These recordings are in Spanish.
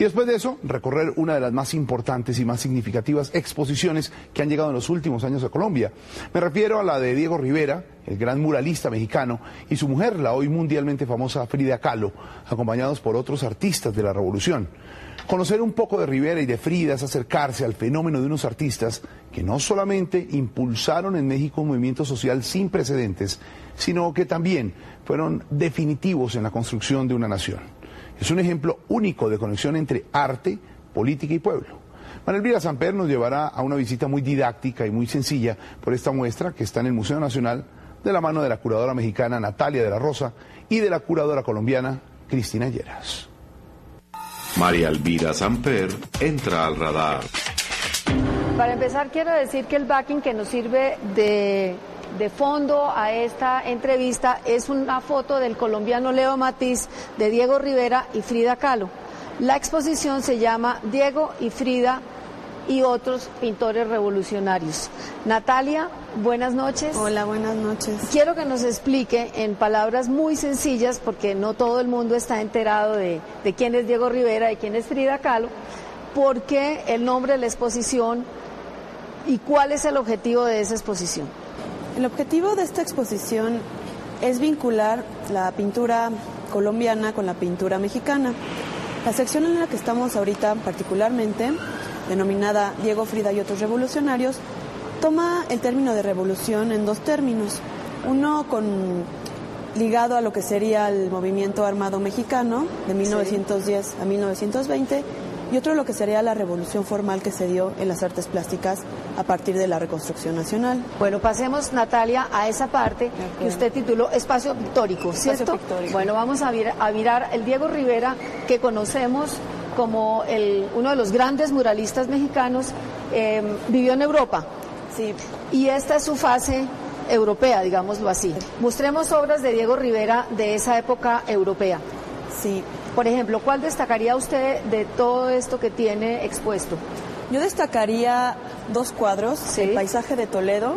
Y después de eso, recorrer una de las más importantes y más significativas exposiciones que han llegado en los últimos años a Colombia. Me refiero a la de Diego Rivera, el gran muralista mexicano, y su mujer, la hoy mundialmente famosa Frida Kahlo, acompañados por otros artistas de la Revolución. Conocer un poco de Rivera y de Frida es acercarse al fenómeno de unos artistas que no solamente impulsaron en México un movimiento social sin precedentes, sino que también fueron definitivos en la construcción de una nación. Es un ejemplo único de conexión entre arte, política y pueblo. María Elvira Samper nos llevará a una visita muy didáctica y muy sencilla por esta muestra que está en el Museo Nacional, de la mano de la curadora mexicana Natalia de la Rosa y de la curadora colombiana Cristina Lleras. María Elvira Samper entra al radar. Para empezar, quiero decir que el backing que nos sirve de fondo a esta entrevista es una foto del colombiano Leo Matiz, de Diego Rivera y Frida Kahlo. La exposición se llama Diego y Frida y otros pintores revolucionarios. Natalia, buenas noches. Hola, buenas noches. Quiero que nos explique en palabras muy sencillas, porque no todo el mundo está enterado de quién es Diego Rivera y quién es Frida Kahlo, por qué el nombre de la exposición y cuál es el objetivo de esa exposición. El objetivo de esta exposición es vincular la pintura colombiana con la pintura mexicana. La sección en la que estamos ahorita particularmente, denominada Diego, Frida y otros revolucionarios, toma el término de revolución en dos términos. Uno ligado a lo que sería el movimiento armado mexicano de 1910 a 1920 y otro lo que sería la revolución formal que se dio en las artes plásticas a partir de la reconstrucción nacional. Bueno, pasemos, Natalia, a esa parte que usted tituló Espacio Pictórico, ¿cierto? Espacio Pictórico. Bueno, vamos a mirar el Diego Rivera que conocemos como uno de los grandes muralistas mexicanos. Vivió en Europa. Sí. Y esta es su fase europea, digámoslo así. Mostremos obras de Diego Rivera de esa época europea. Sí. Por ejemplo, ¿cuál destacaría usted de todo esto que tiene expuesto? Yo destacaría dos cuadros, ¿sí? El paisaje de Toledo,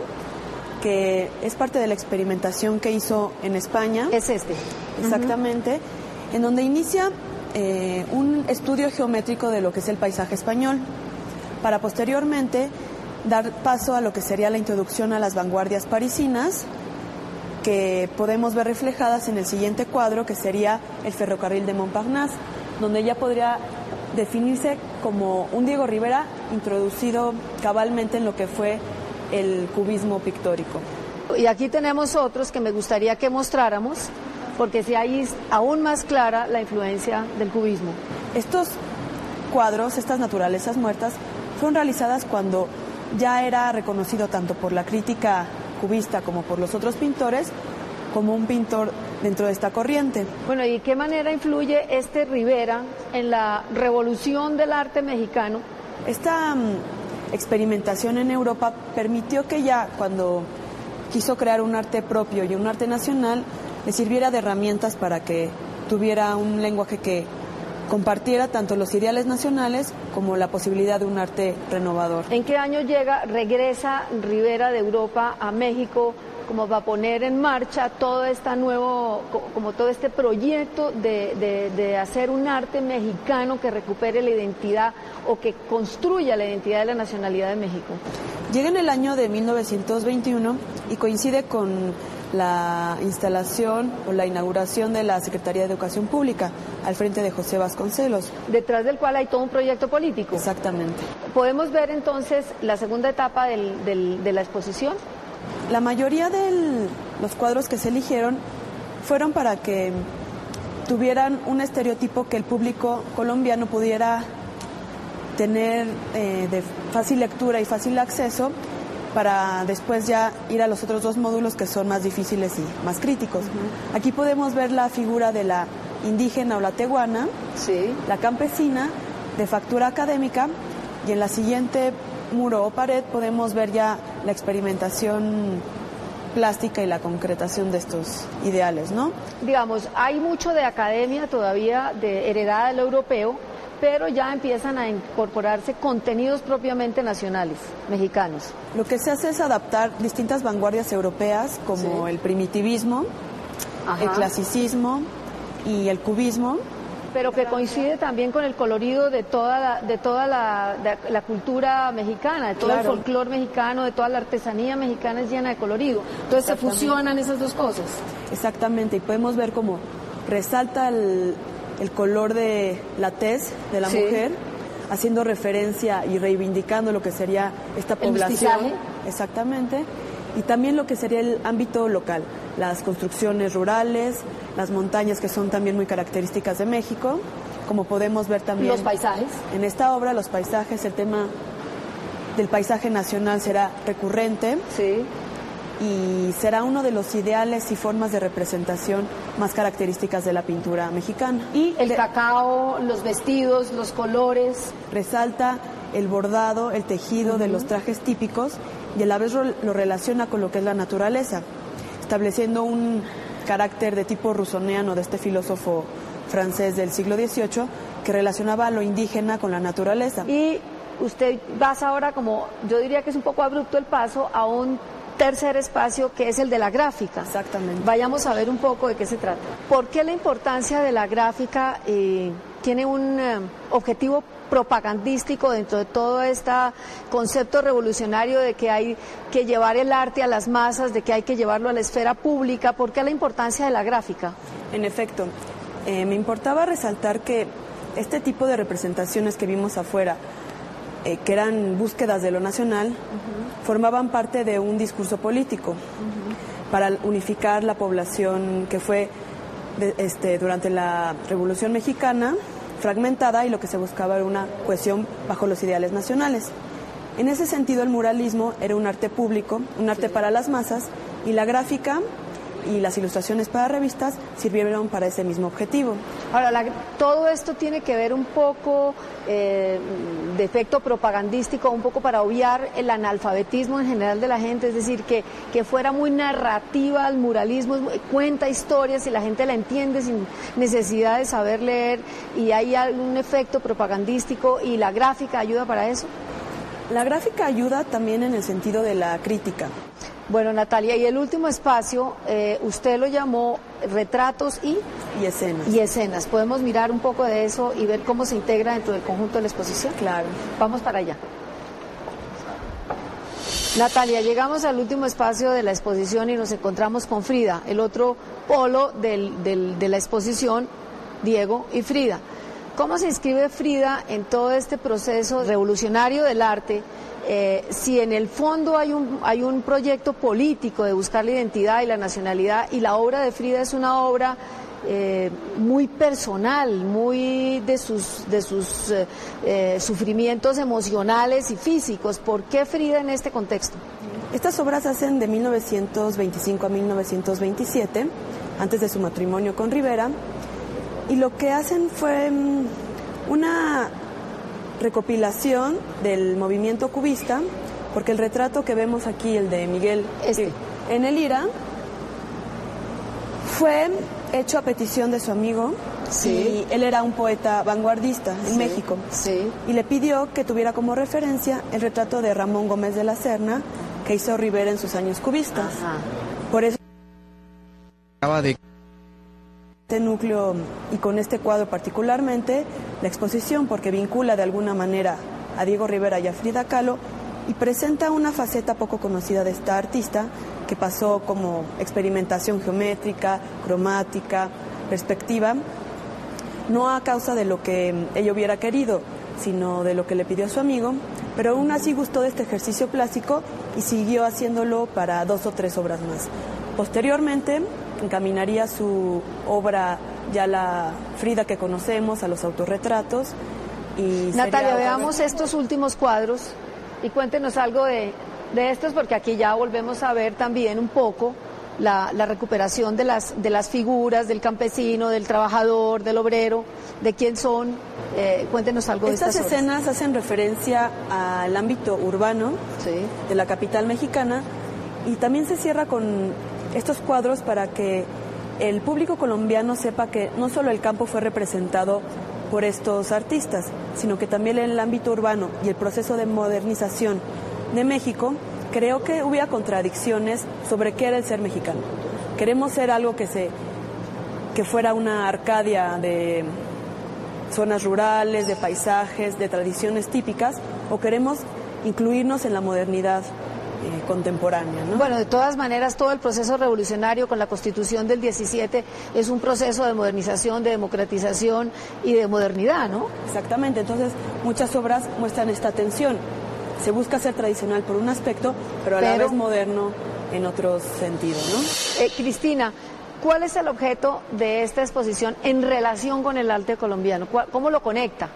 que es parte de la experimentación que hizo en España. Es este. Exactamente, en donde inicia un estudio geométrico de lo que es el paisaje español, para posteriormente dar paso a lo que sería la introducción a las vanguardias parisinas, que podemos ver reflejadas en el siguiente cuadro, que sería el ferrocarril de Montparnasse, donde ya podría definirse como un Diego Rivera introducido cabalmente en lo que fue el cubismo pictórico. Y aquí tenemos otros que me gustaría que mostráramos, porque si ahí es aún más clara la influencia del cubismo. Estos cuadros, estas naturalezas muertas, fueron realizadas cuando ya era reconocido tanto por la crítica cubista como por los otros pintores, como un pintor dentro de esta corriente. Bueno, ¿y qué manera influye este Rivera en la revolución del arte mexicano? Esta experimentación en Europa permitió que ya cuando quiso crear un arte propio y un arte nacional, le sirviera de herramientas para que tuviera un lenguaje que compartiera tanto los ideales nacionales como la posibilidad de un arte renovador. ¿En qué año regresa Rivera de Europa a México como va a poner en marcha todo todo este proyecto de hacer un arte mexicano que recupere la identidad o que construya la identidad de la nacionalidad de México? Llega en el año de 1921 y coincide con la instalación o la inauguración de la Secretaría de Educación Pública al frente de José Vasconcelos. Detrás del cual hay todo un proyecto político. Exactamente. ¿Podemos ver entonces la segunda etapa de la exposición? La mayoría de los cuadros que se eligieron fueron para que tuvieran un estereotipo que el público colombiano pudiera tener de fácil lectura y fácil acceso, para después ya ir a los otros dos módulos que son más difíciles y más críticos. Aquí podemos ver la figura de la indígena o la tehuana, sí, la campesina, de factura académica, y en la siguiente muro o pared podemos ver ya la experimentación plástica y la concretación de estos ideales, ¿no? Digamos, hay mucho de academia todavía heredada del europeo, pero ya empiezan a incorporarse contenidos propiamente nacionales, mexicanos. Lo que se hace es adaptar distintas vanguardias europeas, como el primitivismo, el clasicismo y el cubismo, Pero que coincide también con el colorido de toda la cultura mexicana, de todo el folclore mexicano, de toda la artesanía mexicana es llena de colorido. Entonces se fusionan esas dos cosas. Exactamente, y podemos ver cómo resalta el color de la tez de la mujer, haciendo referencia y reivindicando lo que sería esta población. ¿El mestizaje? Exactamente. Y también lo que sería el ámbito local, las construcciones rurales, las montañas que son también muy características de México, como podemos ver también. Los paisajes. En esta obra, los paisajes, el tema del paisaje nacional será recurrente. Sí. Y será uno de los ideales y formas de representación más características de la pintura mexicana. Y el cacao, los vestidos, los colores. Resalta el bordado, el tejido de los trajes típicos y a la vez lo relaciona con lo que es la naturaleza, estableciendo un carácter de tipo russoneano de este filósofo francés del siglo XVIII que relacionaba lo indígena con la naturaleza. Y usted pasa ahora, como yo diría que es un poco abrupto el paso, a un tercer espacio que es el de la gráfica. Exactamente. Vayamos a ver un poco de qué se trata. ¿Por qué la importancia de la gráfica tiene un objetivo propagandístico dentro de todo este concepto revolucionario de que hay que llevar el arte a las masas, de que hay que llevarlo a la esfera pública? ¿Por qué la importancia de la gráfica? En efecto, me importaba resaltar que este tipo de representaciones que vimos afuera, que eran búsquedas de lo nacional, formaban parte de un discurso político para unificar la población que fue durante la Revolución Mexicana fragmentada, y lo que se buscaba era una cohesión bajo los ideales nacionales. En ese sentido, el muralismo era un arte público, un arte para las masas, y la gráfica y las ilustraciones para revistas sirvieron para ese mismo objetivo. Ahora, todo esto tiene que ver un poco de efecto propagandístico, un poco para obviar el analfabetismo en general de la gente, es decir, que fuera muy narrativa el muralismo, cuenta historias y la gente la entiende sin necesidad de saber leer, y hay algún efecto propagandístico, y la gráfica ayuda para eso. La gráfica ayuda también en el sentido de la crítica. Bueno, Natalia, y el último espacio, usted lo llamó retratos y escenas. Y escenas. ¿Podemos mirar un poco de eso y ver cómo se integra dentro del conjunto de la exposición? Claro. Vamos para allá. Natalia, llegamos al último espacio de la exposición y nos encontramos con Frida, el otro polo de la exposición, Diego y Frida. ¿Cómo se inscribe Frida en todo este proceso revolucionario del arte? Si en el fondo hay un proyecto político de buscar la identidad y la nacionalidad, y la obra de Frida es una obra muy personal, muy de sus sufrimientos emocionales y físicos. ¿Por qué Frida en este contexto? Estas obras se hacen de 1925 a 1927, antes de su matrimonio con Rivera, y lo que hacen fue una recopilación del movimiento cubista, porque el retrato que vemos aquí, el de Miguel en el IRA, fue hecho a petición de su amigo, y él era un poeta vanguardista en México, y le pidió que tuviera como referencia el retrato de Ramón Gómez de la Serna que hizo Rivera en sus años cubistas. Por eso este núcleo, y con este cuadro particularmente, la exposición, porque vincula de alguna manera a Diego Rivera y a Frida Kahlo, y presenta una faceta poco conocida de esta artista, que pasó como experimentación geométrica, cromática, perspectiva, no a causa de lo que ella hubiera querido, sino de lo que le pidió a su amigo, pero aún así gustó de este ejercicio plástico y siguió haciéndolo para 2 o 3 obras más. Posteriormente encaminaría su obra, ya la Frida que conocemos, a los autorretratos. Y Natalia, veamos estos últimos cuadros y cuéntenos algo de estos, porque aquí ya volvemos a ver también un poco la recuperación de las figuras del campesino, del trabajador, del obrero, de quién son. Cuéntenos algo de estas escenas hacen referencia al ámbito urbano de la capital mexicana, y también se cierra con estos cuadros para que el público colombiano sepa que no solo el campo fue representado por estos artistas, sino que también en el ámbito urbano y el proceso de modernización de México, creo que hubiera contradicciones sobre qué era el ser mexicano. Queremos ser algo que fuera una Arcadia de zonas rurales, de paisajes, de tradiciones típicas, o queremos incluirnos en la modernidad contemporánea, ¿no? Bueno, de todas maneras, todo el proceso revolucionario con la Constitución del 17 es un proceso de modernización, de democratización y de modernidad, ¿no? Exactamente, entonces muchas obras muestran esta tensión. Se busca ser tradicional por un aspecto, pero a la vez moderno en otros sentidos, ¿no? Cristina, ¿cuál es el objeto de esta exposición en relación con el arte colombiano? ¿Cómo lo conecta?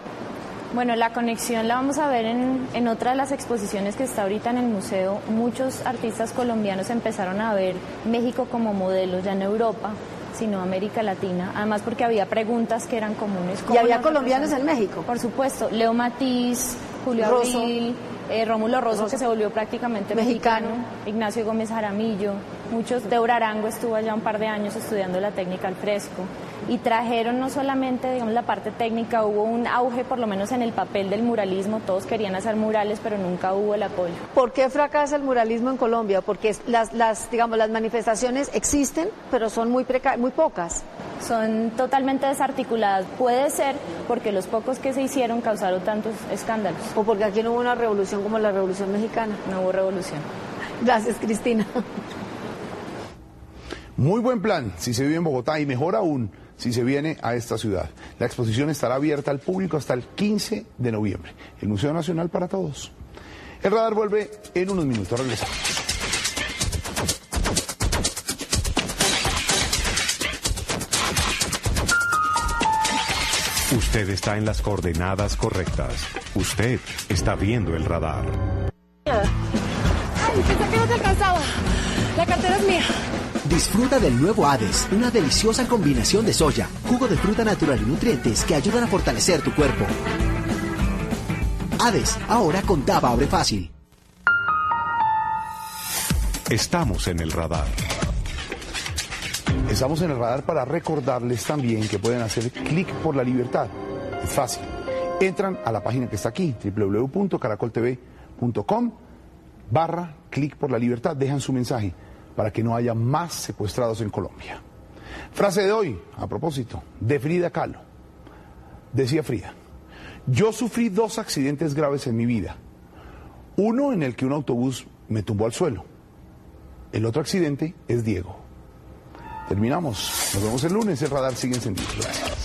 Bueno, la conexión la vamos a ver en otra de las exposiciones que está ahorita en el museo. Muchos artistas colombianos empezaron a ver México como modelo, ya no Europa, sino América Latina. Además porque había preguntas que eran comunes. ¿Y había colombianos en México? Por supuesto, Leo Matiz, Julio Abril, Rómulo Rosso, que se volvió prácticamente mexicano, Ignacio Gómez Jaramillo, Deura Arango estuvo allá un par de años estudiando la técnica al fresco. Y trajeron no solamente, digamos, la parte técnica, hubo un auge, por lo menos en el papel del muralismo, todos querían hacer murales, pero nunca hubo el apoyo. ¿Por qué fracasa el muralismo en Colombia? Porque las manifestaciones existen, pero son muy pocas. Son totalmente desarticuladas. Puede ser porque los pocos que se hicieron causaron tantos escándalos. O porque aquí no hubo una revolución como la Revolución Mexicana. No hubo revolución. Gracias, Cristina. Muy buen plan si se vive en Bogotá y mejor aún si se viene a esta ciudad. La exposición estará abierta al público hasta el 15 de noviembre. El Museo Nacional para todos. El radar vuelve en unos minutos. Regresamos. Usted está en las coordenadas correctas. Usted está viendo el radar. Ay, pensé que no te alcanzaba. La cartera es mía. Disfruta del nuevo Hades, una deliciosa combinación de soya, jugo de fruta natural y nutrientes que ayudan a fortalecer tu cuerpo. Hades, ahora con Dava Abre Fácil. Estamos en el radar. Estamos en el radar para recordarles también que pueden hacer clic por la libertad. Es fácil. Entran a la página que está aquí, www.caracoltv.com/clic por la libertad. Dejan su mensaje para que no haya más secuestrados en Colombia. Frase de hoy, a propósito, de Frida Kahlo. Decía Frida: yo sufrí 2 accidentes graves en mi vida. Uno en el que un autobús me tumbó al suelo. El otro accidente es Diego. Terminamos. Nos vemos el lunes. El radar sigue encendido. Gracias.